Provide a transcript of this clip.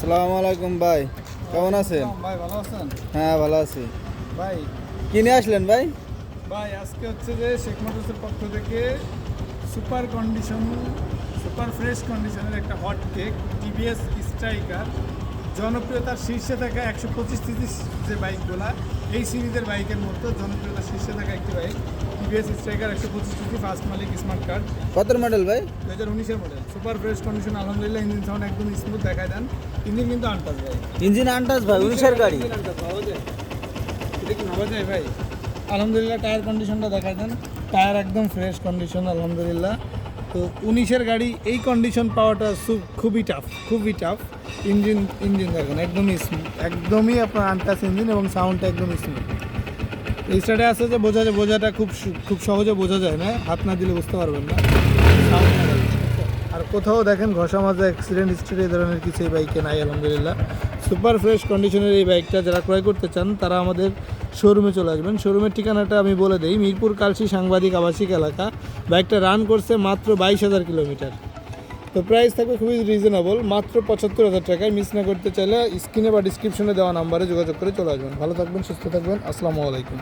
আসসালামু আলাইকুম ভাই, কেমন আছেন? ভাই ভালো আছেন? হ্যাঁ ভালো আছি। ভাই কিনে আসলেন ভাই? ভাই আজকে হচ্ছে যে শেখ মোটরসের পক্ষ থেকে সুপার কন্ডিশন, সুপার ফ্রেশ কন্ডিশনের একটা হট কেক টিভিএস স্ট্রাইকার, জনপ্রিয়তার শীর্ষে থাকা 125 যে বাইকগুলা, এই সিরিজের বাইকের মধ্যে জনপ্রিয়তার শীর্ষে থাকা একটি বাইক টিভিএস স্ট্রাইকার 125 ফার্স্ট মালিক স্মার্ট কার্ড, কত মডেল ভাই? 2019-এর মডেল। সুপার ফ্রেশ কন্ডিশন, আলহামদুলিল্লাহ। ইঞ্জিন সাউন্ড একদম স্মুথ দেখায় দেন। ইঞ্জিন কিন্তু আনটাচ ভাই, ইঞ্জিন আনটাচ ভাই, 19-এর গাড়ি। ইঞ্জিন আনটাচ পাওয়া যায়, এটা কি ভাবা যায় ভাই? আলহামদুলিল্লাহ। টায়ার কন্ডিশনটা দেখায় দেন, টায়ার একদম ফ্রেশ কন্ডিশন আলহামদুলিল্লাহ। তো 19-এর গাড়ি এই কন্ডিশন পাওয়াটা খুবই টাফ, খুবই টাফ। ইঞ্জিন দেখেন একদমই স্মুথ, একদমই আপনার আনটাচ ইঞ্জিন এবং সাউন্ডটা একদম স্মুথ। এই সাইডে আছে যে বোঝাটা খুব সহজে বোঝা যায় না, হাত না দিলে বুঝতে পারবেন না সাউন্ড। আর কোথাও দেখেন ঘষা মাজা অ্যাক্সিডেন্ট হিস্ট্রি এই ধরনের কিছু এই বাইকে নাই আলহামদুলিল্লাহ। সুপার ফ্রেশ কন্ডিশনের এই বাইকটা যারা ক্রয় করতে চান তারা আমাদের শোরুমে চলে আসবেন। শোরুমের ঠিকানাটা আমি বলে দিই, মিরপুর কালশি সাংবাদিক আবাসিক এলাকা। বাইকটা রান করছে মাত্র 22,000 কিলোমিটার। তো প্রাইস থাকবে খুবই রিজনেবল, মাত্র 75,000 টাকায়। মিস না করতে চাইলে স্ক্রিনে বা ডিসক্রিপশনে দেওয়া নাম্বারে যোগাযোগ করে চলে আসবেন। ভালো থাকবেন, সুস্থ থাকবেন, আসসালামু আলাইকুম।